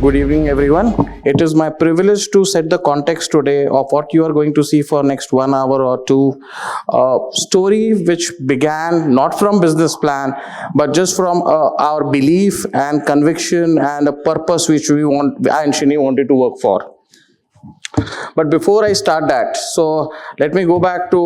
Good evening, everyone. It is my privilege to set the context today of what you are going to see for next 1 hour or two. A story which began not from business plan, but just from our belief and conviction and a purpose which I and Shini wanted to work for. But before I start that, so let me go back to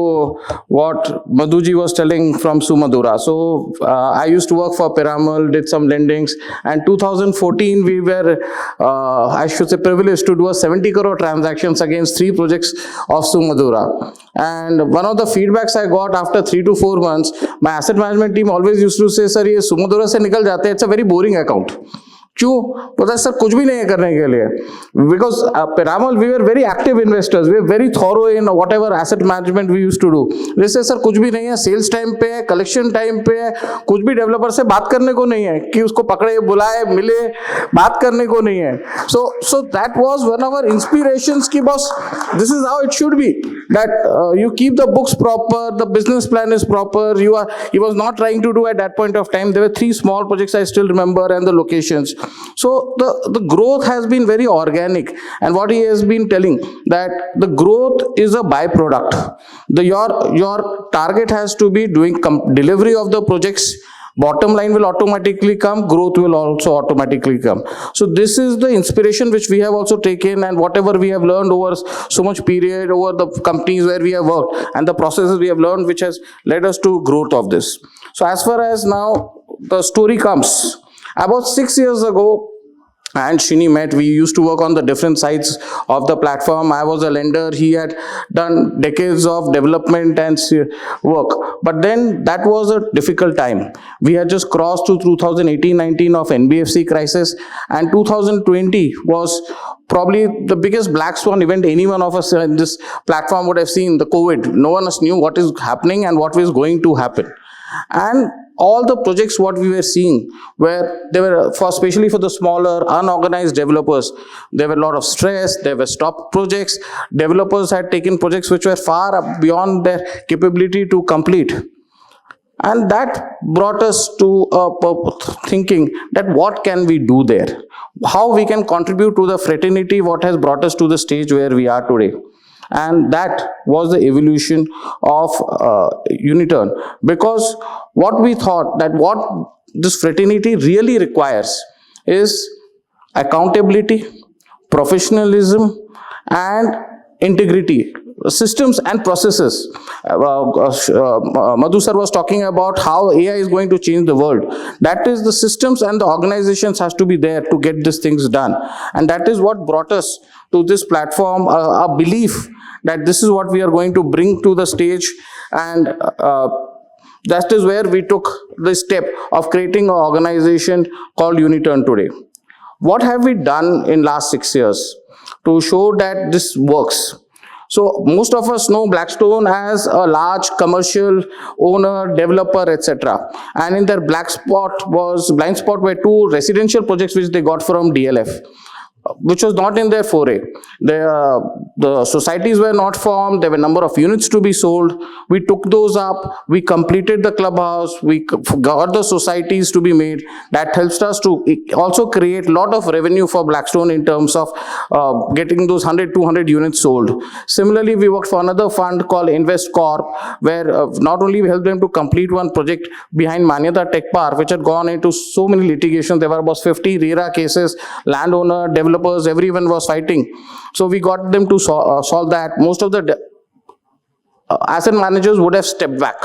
what Madhuji was telling from Sumadura. So I used to work for Piramal, did some lendings, and 2014 we were, I should say, privileged to do a 70 crore transactions against 3 projects of Sumadura. And one of the feedbacks I got after 3 to 4 months, my asset management team always used to say, "Sir, ये Sumadura से निकल जाते हैं, it's a very boring account." क्यों? बोला sir कुछ भी नहीं है करने के लिए. Because Piramal, we were very active investors. We were very thorough in whatever asset management we used to do. जैसे सर कुछ भी नहीं है, सेल्स टाइम पे है, कलेक्शन टाइम पे है, कुछ भी डेवलपर से बात करने को नहीं है कि उसको पकड़े, बुलाए, मिले, बात करने को नहीं है. So that was one of our inspirations कि boss, this is how it should be. That you keep the books proper, the business plan is proper. He was not trying to do at that point of time. There were 3 small projects I still remember and the locations. So the growth has been very organic, and what he has been telling that the growth is a byproduct. Your target has to be doing delivery of the projects. Bottom line will automatically come, growth will also automatically come. So this is the inspiration which we have also taken, and whatever we have learned over so much period, over the companies where we have worked, and the processes we have learned, which has led us to growth of this. So as far as now the story comes, about 6 years ago, and Shini met, we used to work on the different sides of the platform. I was a lender. He had done decades of development and work. But then that was a difficult time. We had just crossed to 2018-19 of NBFC crisis, and 2020 was probably the biggest black swan event any one of us in this platform would have seen, the COVID. No one else knew what is happening and what was going to happen. And all the projects what we were seeing, where they were, especially for the smaller unorganized developers, there were a lot of stress, there were stopped projects, developers had taken projects which were far beyond their capability to complete. And that brought us to thinking that what can we do there? How we can contribute to the fraternity, what has brought us to the stage where we are today. And that was the evolution of Unitern, because what we thought that what this fraternity really requires is accountability, professionalism, and integrity, systems and processes. Madhu sir was talking about how AI is going to change the world. That is, the systems and the organizations has to be there to get these things done. And that is what brought us to this platform, a belief that this is what we are going to bring to the stage, and that is where we took the step of creating an organization called Unitern today. What have we done in last 6 years to show that this works? So most of us know Blackstone as a large commercial owner, developer, etc. And in their blind spot were 2 residential projects which they got from DLF, which was not in their foray. The societies were not formed, there were a number of units to be sold. We took those up, we completed the clubhouse, we got the societies to be made. That helps us to also create a lot of revenue for Blackstone in terms of getting those 100-200 units sold. Similarly, we worked for another fund called Invest Corp, where not only we helped them to complete one project behind Manyata Tech Park, which had gone into so many litigations. There were about 50 RERA cases, landowner, developers, everyone was fighting. So we got them to solve that. Most of the asset managers would have stepped back.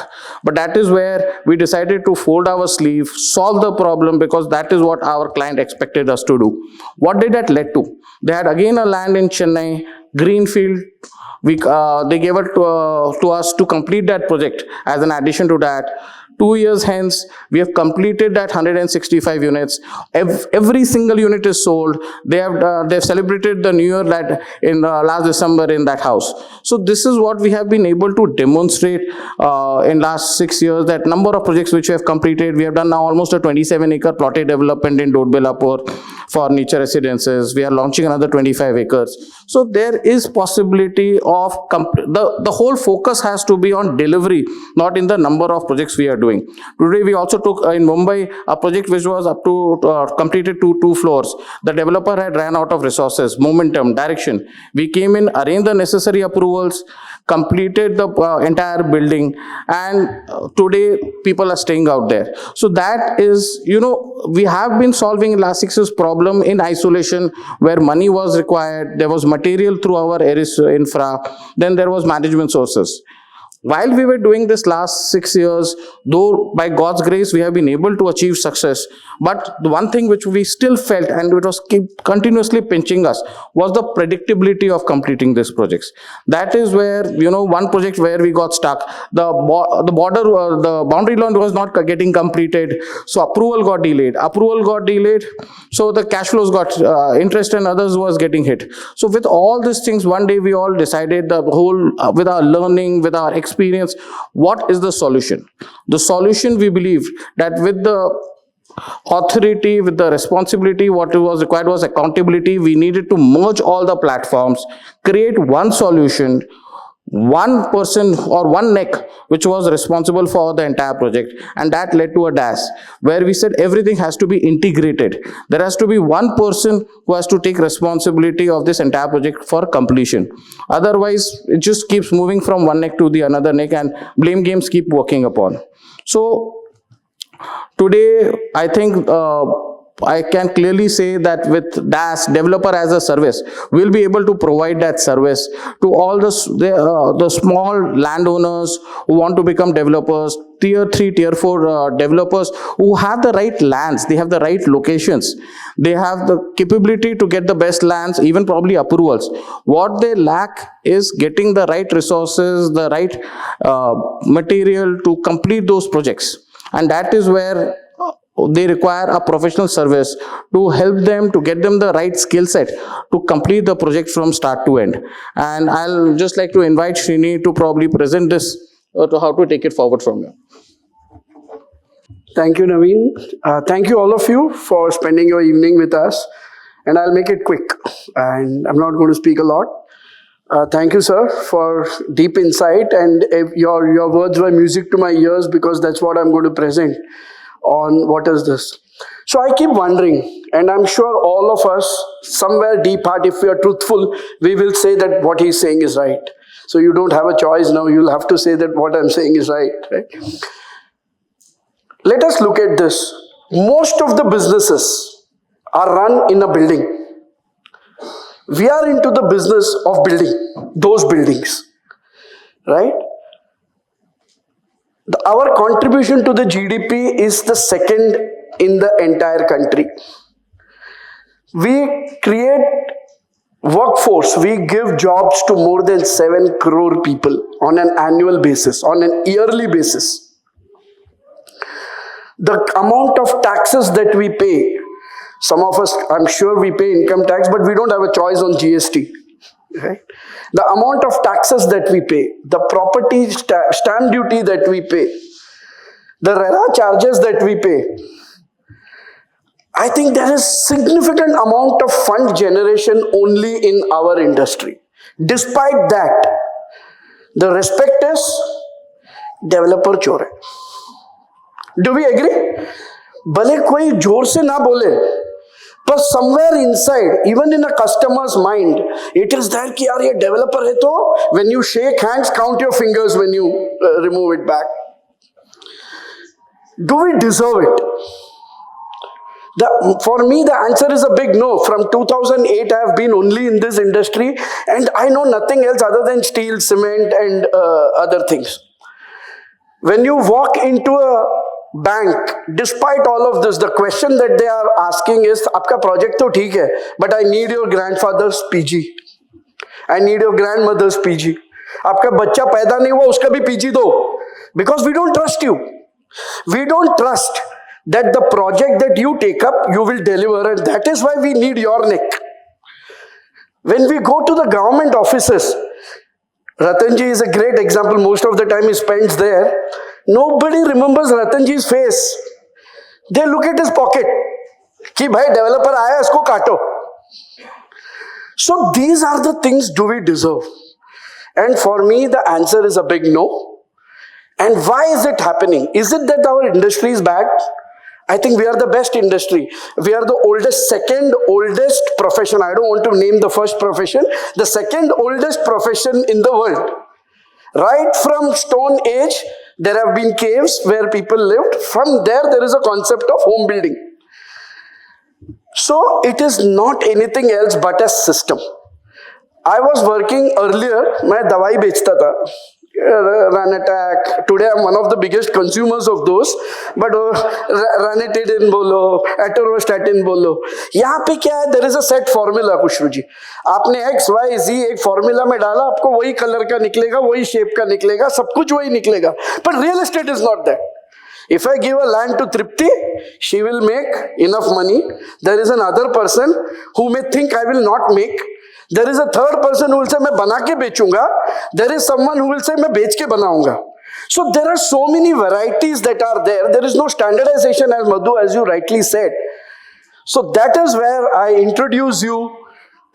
But that is where we decided to fold our sleeve, solve the problem, because that is what our client expected us to do. What did that lead to? They had again a land in Chennai, greenfield. They gave it to us to complete that project. As an addition to that, 2 years hence, we have completed that 165 units. Every single unit is sold. They've celebrated the New Year that in last December in that house. So this is what we have been able to demonstrate in last 6 years. That number of projects which we have completed, we have done now almost a 27-acre plotted development in Dodbellapur for nature residences. We are launching another 25 acres. So there is possibility of the whole focus has to be on delivery, not in the number of projects we are doing. doing. Today we also took in Mumbai a project which was up to completed to 2 floors. The developer had ran out of resources, momentum, direction. We came in, arranged the necessary approvals, completed the entire building, and today people are staying out there. So that is, we have been solving last 6 years problem in isolation, where money was required, there was material through our Arisinfra, then there was management sources. While we were doing this last 6 years, though by God's grace we have been able to achieve success, but the one thing which we still felt, and it was continuously pinching us, was the predictability of completing these projects. That is where, one project where we got stuck. The boundary line was not getting completed, so approval got delayed. So the cash flows got, interest and others was getting hit. So with all these things, one day we all decided with our learning, with our experience, what is the solution? The solution, we believe that with the authority, with the responsibility, what was required was accountability. We needed to merge all the platforms, create one solution, one person or one neck which was responsible for the entire project, and that led to a DaaS, where we said everything has to be integrated. There has to be one person who has to take responsibility of this entire project for completion. Otherwise, it just keeps moving from one neck to the another neck, and blame games keep working upon. So today, I think I can clearly say that with DaaS, developer as a service, we'll be able to provide that service to all the small landowners who want to become developers, tier 3, tier 4 developers who have the right lands, they have the right locations, they have the capability to get the best lands, even probably approvals. What they lack is getting the right resources, the right material to complete those projects. And that is where they require a professional service to help them, to get them the right skill set to complete the project from start to end. And I'll just like to invite Srini to probably present this, to how to take it forward from here. Thank you, Navin. Thank you all of you for spending your evening with us. And I'll make it quick. And I'm not going to speak a lot. Thank you, sir, for deep insight. And your words were music to my ears, because that's what I'm going to present on what is this. So I keep wondering, and I'm sure all of us, somewhere deep heart, if we are truthful, we will say that what he's saying is right. So you don't have a choice now, you'll have to say that what I'm saying is right, right? Let us look at this. Most of the businesses are run in a building. We are into the business of building those buildings, right? Our contribution to the GDP is the second in the entire country. We create workforce, we give jobs to more than 7 crore people on an annual basis, on an yearly basis. The amount of taxes that we pay, some of us, I'm sure we pay income tax, but we don't have a choice on GST. Right? The amount of taxes that we pay, the property stamp duty that we pay, the RERA charges that we pay, I think there is significant amount of fund generation only in our industry. Despite that, the respect is developer chore hai. Do we agree? Bhale koi जोर से ना बोले, but somewhere inside, even in a customer's mind, it is there कि यार ये developer है तो when you shake hands, count your fingers when you remove it back. Do we deserve it? For me, the answer is a big no. From 2008, I have been only in this industry, and I know nothing else other than steel, cement, and other things. When you walk into a bank, despite all of this, the question that they are asking is, "Aapka project to theek hai, but I need your grandfather's PG. I need your grandmother's PG. Aapka bachcha paida nahi hua, uska bhi PG do." Because we don't trust you. We don't trust that the project that you take up, you will deliver, and that is why we need your neck. When we go to the government offices, Ratanji is a great example. Most of the time he spends there. Nobody remembers Ratanji's face. They look at his pocket. Ki bhai developer aaya, isko kaato. So these are the things do we deserve? And for me, the answer is a big no. And why is it happening? Is it that our industry is bad? I think we are the best industry. We are the oldest, second oldest profession. I don't want to name the first profession. The second oldest profession in the world. Right from Stone Age, there have been caves where people lived. From there is a concept of home building. So it is not anything else but a system. I was working earlier, मैं दवाई बेचता था, run attack. Today I'm one of the biggest consumers of those. But ranitidine बोलो, atorvastatin बोलो. यहाँ पे क्या है? There is a set formula, Khushru जी. आपने X, Y, Z एक formula में डाला, आपको वही color का निकलेगा, वही shape का निकलेगा, सब कुछ वही निकलेगा. But real estate is not that. If I give a land to Tripti, she will make enough money. There is another person who may think I will not make. There is a third person who will say मैं बना के बेचूंगा. There is someone who will say मैं बेच के बनाऊंगा. So there are so many varieties that are there. There is no standardization, as Madhu, as you rightly said. So that is where I introduce you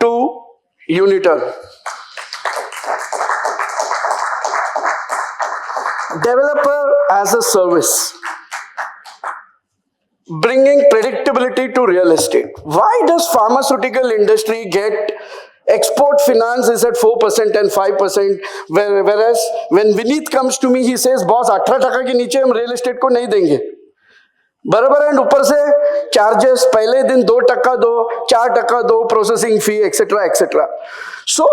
to Unitern. Developer as a service, bringing predictability to real estate. Why does pharmaceutical industry get export finance is at 4% and 5%, whereas when Vineet comes to me, he says, boss, 18% के नीचे हम real estate को नहीं देंगे. बराबर and ऊपर से charges पहले दिन 2% दो, 4% दो, processing fee etcetera etcetera. So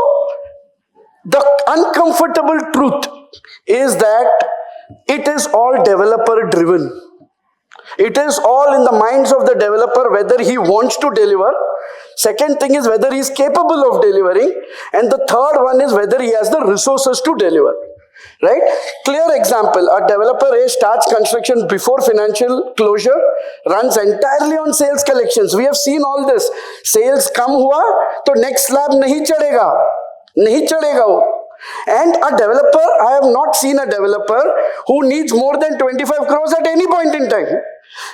the uncomfortable truth is that it is all developer driven. It is all in the minds of the developer whether he wants to deliver. Second thing is whether he is capable of delivering. And the third one is whether he has the resources to deliver. Right? Clear example, a developer A starts construction before financial closure, runs entirely on sales collections. We have seen all this. Sales कम हुआ तो next slab नहीं चढ़ेगा वो. And a developer, I have not seen a developer who needs more than 25 crores at any point in time.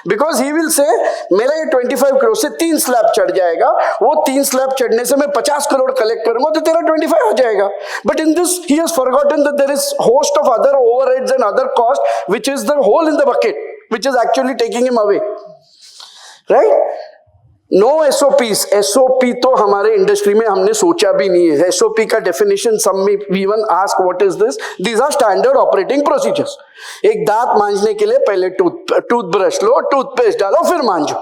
Because he will say, मेरा ये 25 crores से 3 slab चढ़ जाएगा, वो 3 slab चढ़ने से मैं 50 crore collect करूंगा तो तेरा 25 आ जाएगा. But in this, he has forgotten that there is host of other overheads and other costs, which is the hole in the bucket, which is actually taking him away. Right? No SOPs. SOP तो हमारे industry में हमने सोचा भी नहीं है. SOP का definition some में we even ask what is this. These are standard operating procedures. एक दांत मांजने के लिए पहले टूथब्रश लो, टूथपेस्ट डालो, फिर मांजो.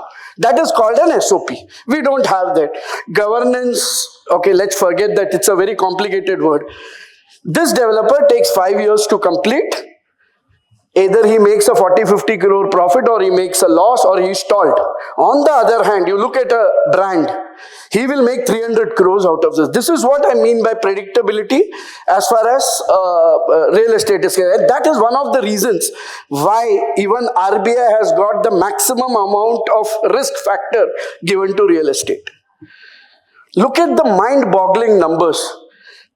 That is called an SOP. We don't have that. Governance, okay, let's forget that. It's a very complicated word. This developer takes 5 years to complete. Either he makes a 40-50 crore profit or he makes a loss or he stalled. On the other hand, you look at a brand, he will make 300 crores out of this. This is what I mean by predictability as far as real estate is concerned. That is one of the reasons why even RBI has got the maximum amount of risk factor given to real estate. Look at the mind-boggling numbers.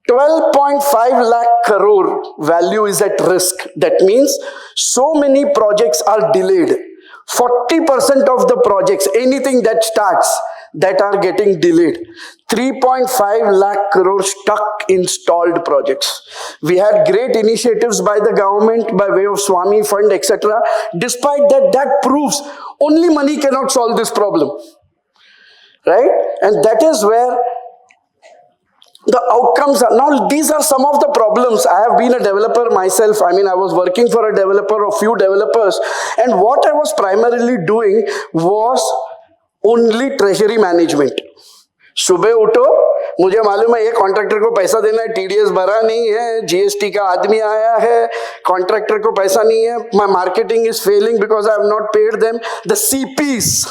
12.5 lakh crore value is at risk. That means so many projects are delayed. 40% of the projects, anything that starts, that are getting delayed. 3.5 lakh crore stuck in stalled projects. We had great initiatives by the government by way of Swami Fund, etc. Despite that, that proves only money cannot solve this problem. Right? And that is where the outcomes are. Now, these are some of the problems. I have been a developer myself. I mean, I was working for a developer, a few developers. And what I was primarily doing was only treasury management. सुबह उठो, मुझे मालूम है ये contractor को पैसा देना है, TDS भरा नहीं है, GST का आदमी आया है, कॉन्ट्रैक्टर को पैसा नहीं है, my marketing is failing because I have not paid them. The CPs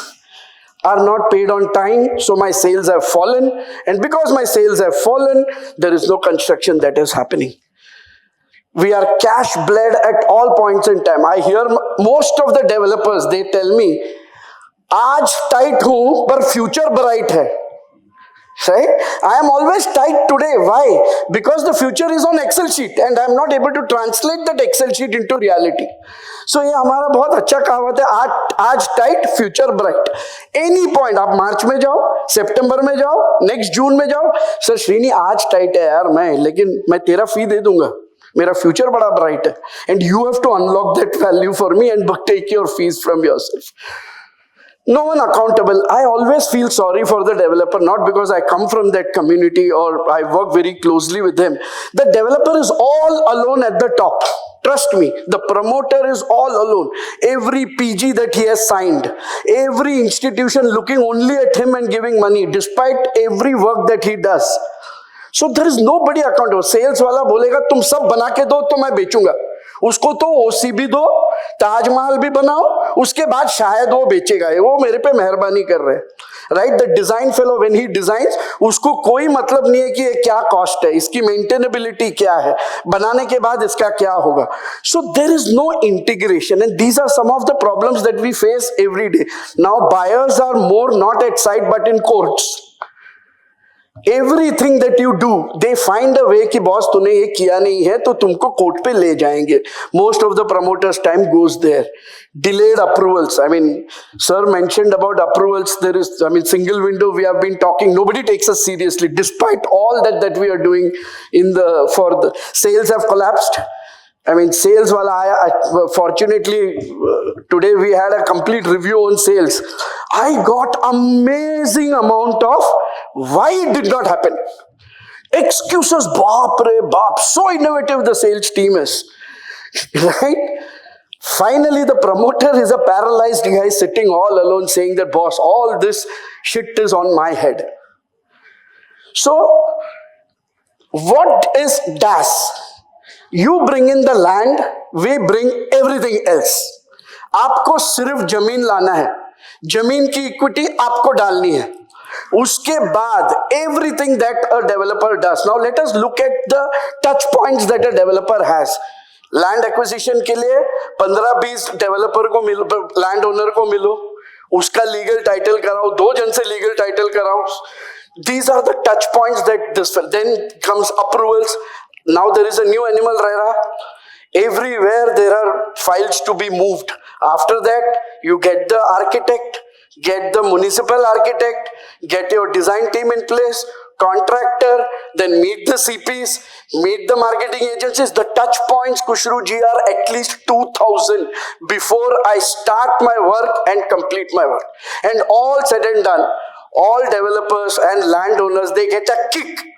are not paid on time, so my sales have fallen, and because my sales have fallen, there is no construction that is happening. We are cash bled at all points in time. I hear most of the developers, they tell me, आज tight हूं पर future bright है. Right? I am always tight today. Why? Because the future is on Excel sheet and I am not able to translate that Excel sheet into reality. So ये हमारा बहुत अच्छा कहावत है, आज tight future bright. Any point आप मार्च में जाओ, सितंबर में जाओ, नेक्स्ट जून में जाओ, सर श्रीनी आज टाइट है यार मैं, लेकिन मैं तेरा फी दे दूंगा. मेरा फ्यूचर बड़ा ब्राइट है, and you have to unlock that value for me and take your fees from yourself. No one accountable. I always feel sorry for the developer, not because I come from that community or I work very closely with them. The developer is all alone at the top. Trust me, the promoter is all alone. Every PG that he has signed, every institution looking only at him and giving money, despite every work that he does. So there is nobody accountable. Sales वाला बोलेगा तुम सब बना के दो तो मैं बेचूंगा, उसको तो ओसी भी दो, ताजमहल भी बनाओ, उसके बाद शायद वो बेचेगा, वो मेरे पे मेहरबानी कर रहे हैं. Right, the design fellow when he designs, उसको कोई मतलब नहीं है कि ये क्या कॉस्ट है, इसकी मेंटेनेबिलिटी क्या है, बनाने के बाद इसका क्या होगा. So there is no integration, and these are some of the problems that we face every day. Now buyers are more not at site but in courts. Everything that you do, they find a way कि boss तूने ये किया नहीं है तो तुमको court पे ले जाएंगे. Most of the promoters' time goes there. Delayed approvals. I mean, sir mentioned about approvals. There is, I mean, single window. We have been talking. Nobody takes us seriously, despite all that we are doing for the sales have collapsed. I mean, sales wala aaya. Fortunately, today we had a complete review on sales. I got amazing amount of why it did not happen. Excuses, baap re baap. So innovative the sales team is. Right? Finally, the promoter is a paralyzed guy sitting all alone saying that, boss, all this shit is on my head. So, what is DaaS? You bring in the land, we bring everything else. आपको सिर्फ जमीन लाना है, जमीन की equity आपको डालनी है, उसके बाद everything that a developer does. Now let us look at the touch points that a developer has. Land acquisition के लिए 15-20 डेवलपर को मिलो, लैंड ओनर को मिलो, उसका लीगल टाइटल कराओ, 2 जन से लीगल टाइटल कराओ. These are the touch points that this. Then comes approvals. Now there is a new animal, Raira. Everywhere there are files to be moved. After that, you get the architect, get the municipal architect, get your design team in place, contractor, then meet the CPs, meet the marketing agencies. The touch points, Kushru ji, are at least 2,000 before I start my work and complete my work. And all said and done, all developers and landowners, they get a kick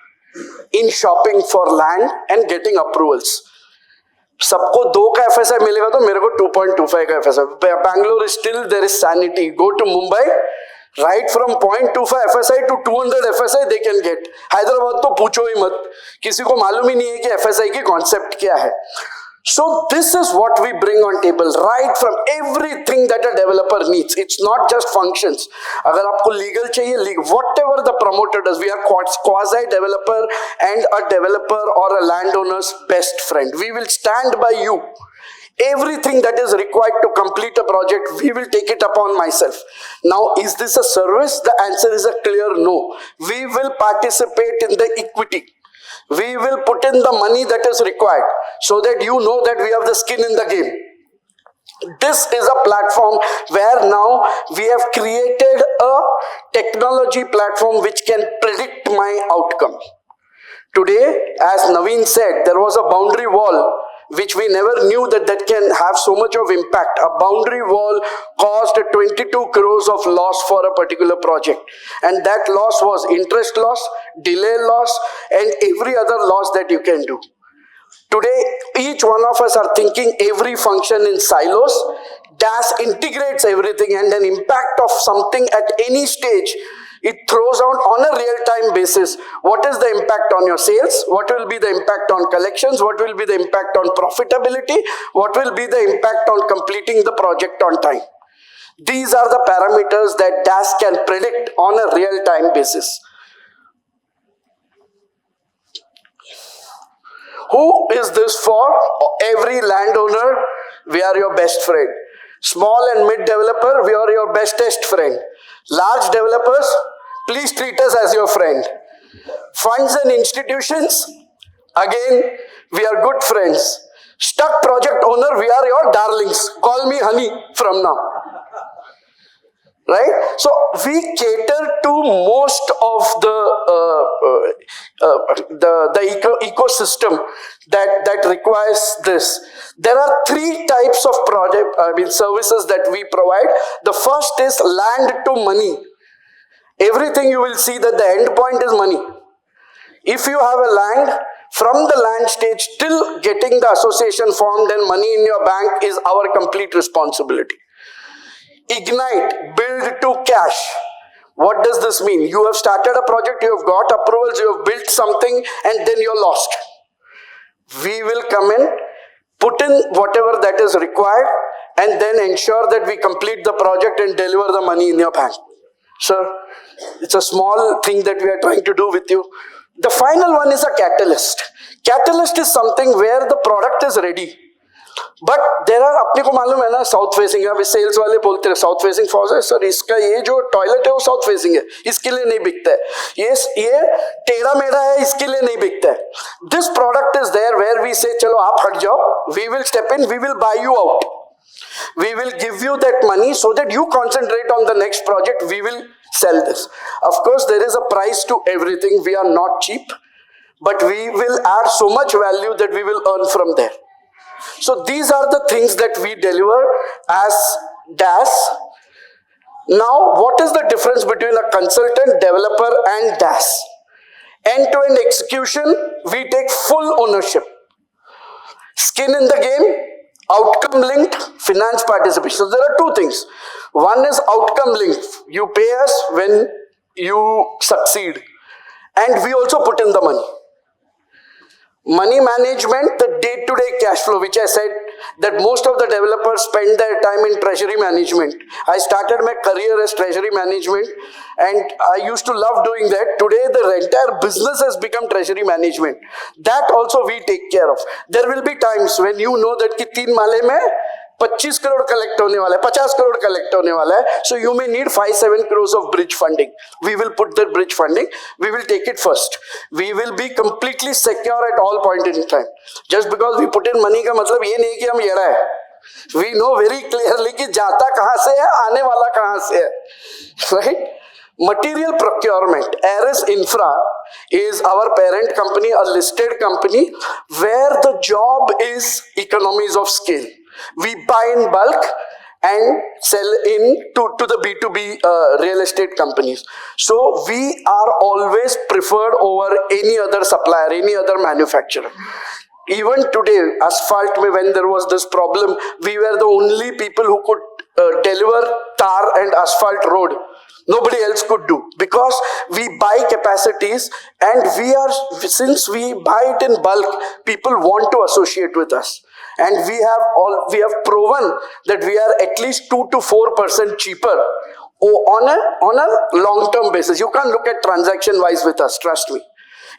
in shopping for land and getting approvals. सबको 2 का FSI मिलेगा तो मेरे को 2.25 का FSI. Bangalore is still there is sanity. Go to Mumbai, right from 0.25 FSI to 200 FSI they can get. Hyderabad तो पूछो ही मत, किसी को मालूम ही नहीं है कि FSI की कॉन्सेप्ट क्या है. So this is what we bring on table, right from everything that a developer needs. It's not just functions. अगर आपको legal चाहिए, whatever the promoter does, we are quasi developer and a developer or a landowner's best friend. We will stand by you. Everything that is required to complete a project, we will take it upon myself. Now, is this a service? The answer is a clear no. We will participate in the equity. We will put in the money that is required so that you know that we have the skin in the game. This is a platform where now we have created a technology platform which can predict my outcome. Today, as Navin said, there was a boundary wall which we never knew that can have so much of impact. A boundary wall caused 22 crores of loss for a particular project. And that loss was interest loss, delay loss, and every other loss that you can do. Today, each one of us are thinking every function in silos. DaaS integrates everything, and an impact of something at any stage, it throws out on a real-time basis. What is the impact on your sales? What will be the impact on collections? What will be the impact on profitability? What will be the impact on completing the project on time? These are the parameters that DaaS can predict on a real-time basis. Who is this for? Every landowner, we are your best friend. Small and mid developer, we are your bestest friend. Large developers, please treat us as your friend. Funds and institutions, again, we are good friends. Stuck project owner, we are your darlings. Call me honey from now. right? So we cater to most of the ecosystem that requires this. There are three types of services that we provide. The first is land to money. Everything you will see that the end point is money. If you have a land, from the land stage till getting the association formed and money in your bank is our complete responsibility. Ignite, build to cash. What does this mean? You have started a project, you have got approvals, you have built something, and then you're lost. We will come in, put in whatever that is required, and then ensure that we complete the project and deliver the money in your bank. Sir, it's a small thing that we are trying to do with you. The final one is a catalyst. Catalyst is something where the product is ready. But there are, अपने को मालूम है ना, south facing है. अभी sales वाले बोलते हैं साउथ फेसिंग फॉर्स है. सर इसका ये जो टॉयलेट है वो साउथ फेसिंग है, इसके लिए नहीं बिकता है. ये टेढ़ा मेढ़ा है, इसके लिए नहीं बिकता है. This product is there where we say चलो आप हट जाओ, we will step in, we will buy you out, we will give you that money so that you concentrate on the next project. We will sell this. Of course, there is a price to everything. We are not cheap, but we will add so much value that we will earn from there. So these are the things that we deliver as DaaS. Now, what is the difference between a consultant, developer and DaaS? End-to-end execution, we take full ownership. Skin in the game, outcome linked, finance participation. So there are two things. One is outcome linked. You pay us when you succeed. And we also put in the money. Money management, the day-to-day cash flow, which I said that most of the developers spend their time in treasury management. I started my career as treasury management and I used to love doing that. Today the entire business has become treasury management. That also we take care of. There will be times when you know that कि 3 माले में 25 crore collect होने वाला है, 50 crore collect होने वाला है. So you may need 5-7 crores of bridge funding. We will put that bridge funding. We will take it first. We will be completely secure at all point in time. Just because we put in money का मतलब ये नहीं कि हम येड़ा है. We know very clearly कि जाता कहाँ से है, आने वाला कहाँ से है. Right? Material procurement. Arisinfra is our parent company, a listed company, where the job is economies of scale. We buy in bulk and sell to the B2B real estate companies. So we are always preferred over any other supplier, any other manufacturer. Even today, asphalt, when there was this problem, we were the only people who could deliver tar and asphalt road. Nobody else could do, because we buy capacities, and since we buy it in bulk, people want to associate with us. And we have proven that we are at least 2 to 4% cheaper on a long-term basis. You can't look at transaction-wise with us, trust me.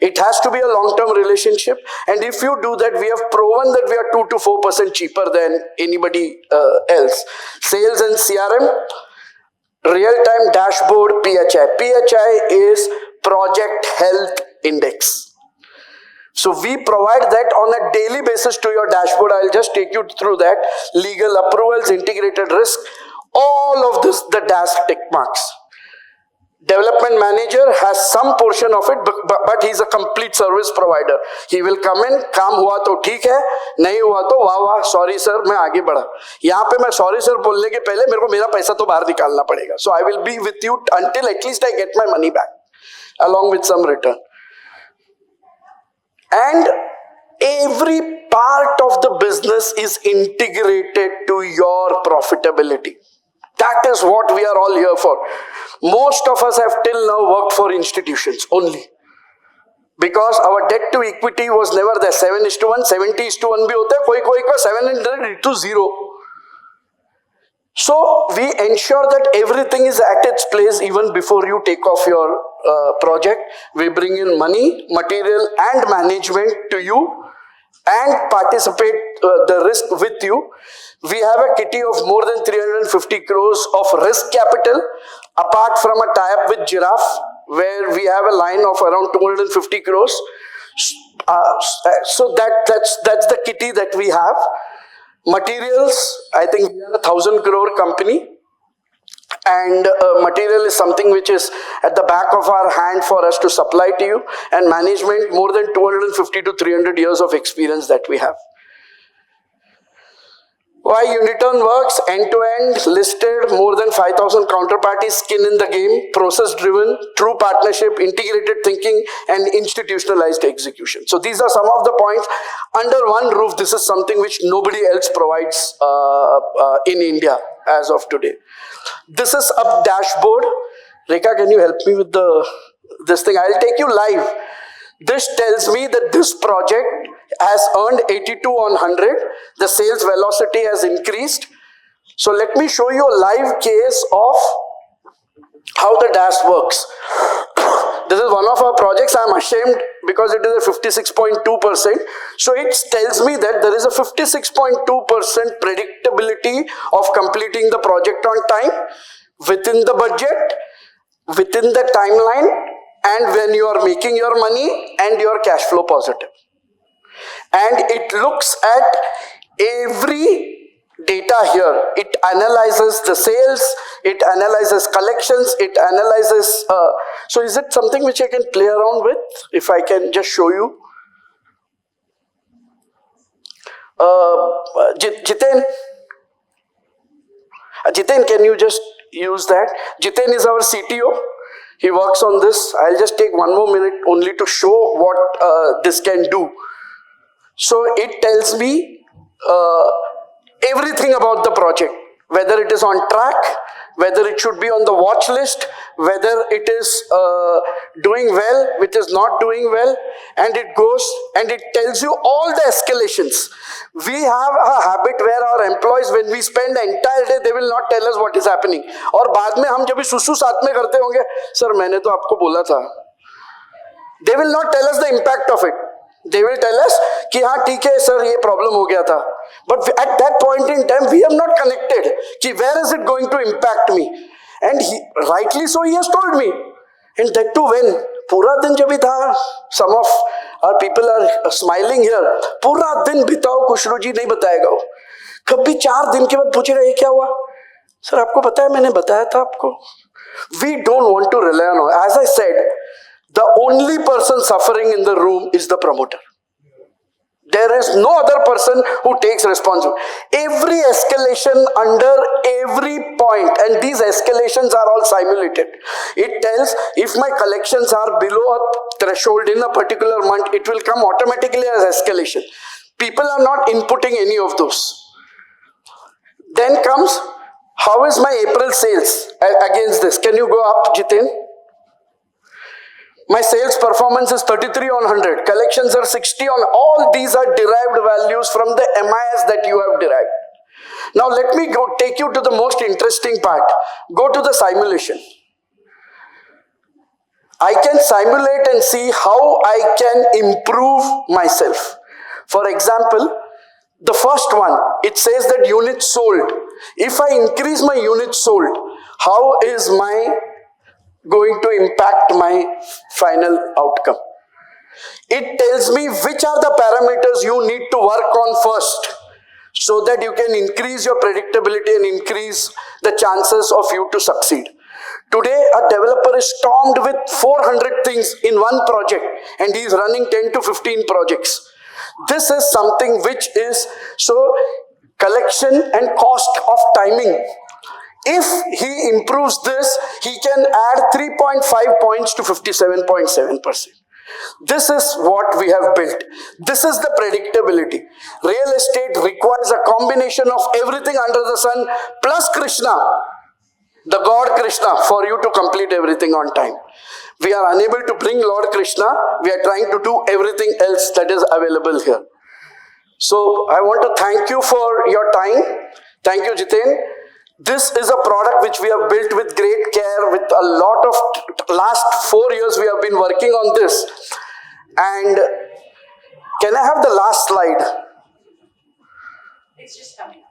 It has to be a long-term relationship, and if you do that, we have proven that we are 2 to 4% cheaper than anybody else. Sales and CRM, real-time dashboard, PHI. PHI is Project Health Index. So we provide that on a daily basis to your dashboard. I'll just take you through that. Legal approvals, integrated risk, all of this, the DaaS tick marks. Development manager has some portion of it, but he's a complete service provider. He will come in, काम हुआ तो ठीक है, नहीं हुआ तो वाह वाह, sorry sir, मैं आगे बढ़ा. यहाँ पे मैं sorry sir बोलने के पहले मेरे को मेरा पैसा तो बाहर निकालना पड़ेगा. So I will be with you until at least I get my money back, along with some return. And every part of the business is integrated to your profitability. That is what we are all here for. Most of us have till now worked for institutions only, because our debt to equity was never there. 7:1, 70:1 भी होता है, कोई का 700:0. So we ensure that everything is at its place even before you take off your project. We bring in money, material and management to you and participate the risk with you. We have a kitty of more than 350 crores of risk capital, apart from a tie-up with Giraffe, where we have a line of around 250 crores. So that's the kitty that we have. Materials, I think we are a 1,000 crore company. And material is something which is at the back of our hand for us to supply to you, and management more than 250 to 300 years of experience that we have. Why Unitern works end-to-end, listed, more than 5,000 counterparties, skin in the game, process-driven, true partnership, integrated thinking, and institutionalized execution. So these are some of the points. Under one roof, this is something which nobody else provides in India as of today. This is a dashboard. Rekha, can you help me with this thing? I'll take you live. This tells me that this project has earned 82 on 100. The sales velocity has increased. So let me show you a live case of how the DaaS works. This is one of our projects. I'm ashamed because it is a 56.2%. So it tells me that there is a 56.2% predictability of completing the project on time, within the budget, within the timeline, and when you are making your money and your cash flow positive. And it looks at every data here. It analyzes the sales, it analyzes collections, it analyzes. So is it something which I can play around with? If I can just show you. Jiten, can you just use that? Jiten is our CTO. He works on this. I'll just take one more minute only to show what this can do. So it tells me everything about the project, whether it is on track, whether it should be on the watch list, whether it is doing well, which is not doing well, and it goes and it tells you all the escalations. We have a habit where our employees, when we spend the entire day, they will not tell us what is happening. और बाद में हम जब भी सुसु साथ में करते होंगे, सर मैंने तो आपको बोला था. They will not tell us the impact of it. They will tell us कि हाँ ठीक है सर ये प्रॉब्लम हो गया था. But at that point in time, we have not connected कि where is it going to impact me. And rightly so he has told me. And that too when पूरा दिन जब भी था, some of our people are smiling here. पूरा दिन बिताओ खुशरू जी नहीं बताएगा वो. कभी 4 दिन के बाद पूछेगा ये क्या हुआ? सर आपको पता है मैंने बताया था आपको. We don't want to rely on. As I said, the only person suffering in the room is the promoter. There is no other person who takes responsibility. Every escalation under every point, and these escalations are all simulated. It tells if my collections are below a threshold in a particular month, it will come automatically as escalation. People are not inputting any of those. Then comes, how is my April sales against this? Can you go up, Jitin? My sales performance is 33 on 100. Collections are 60 on. All these are derived values from the MIS that you have derived. Now let me take you to the most interesting part. Go to the simulation. I can simulate and see how I can improve myself. For example, the first one, it says that units sold. If I increase my units sold, how is my going to impact my final outcome? It tells me which are the parameters you need to work on first so that you can increase your predictability and increase the chances of you to succeed. Today, a developer is stormed with 400 things in one project and he is running 10 to 15 projects. This is something which is so collection and cost of timing. If he improves this, he can add 3.5 points to 57.7%. This is what we have built. This is the predictability. Real estate requires a combination of everything under the sun plus Krishna, the God Krishna, for you to complete everything on time. We are unable to bring Lord Krishna. We are trying to do everything else that is available here. So I want to thank you for your time. Thank you, Jiten. This is a product which we have built with great care, with a lot of, last 4 years we have been working on this. And can I have the last slide? It's just coming.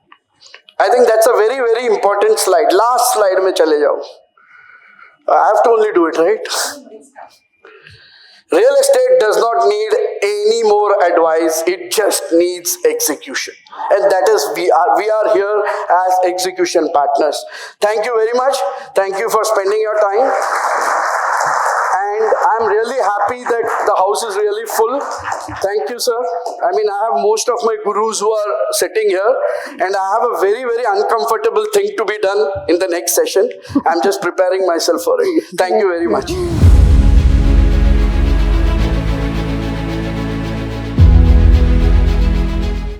I think that's a very, very important slide. Last slide mein chale jao. I have to only do it, right? Real estate does not need any more advice. It just needs execution. And that is, we are here as execution partners. Thank you very much. Thank you for spending your time. And I'm really happy that the house is really full. Thank you, sir. I mean, I have most of my gurus who are sitting here, and I have a very, very uncomfortable thing to be done in the next session. I'm just preparing myself for it. Thank you very much.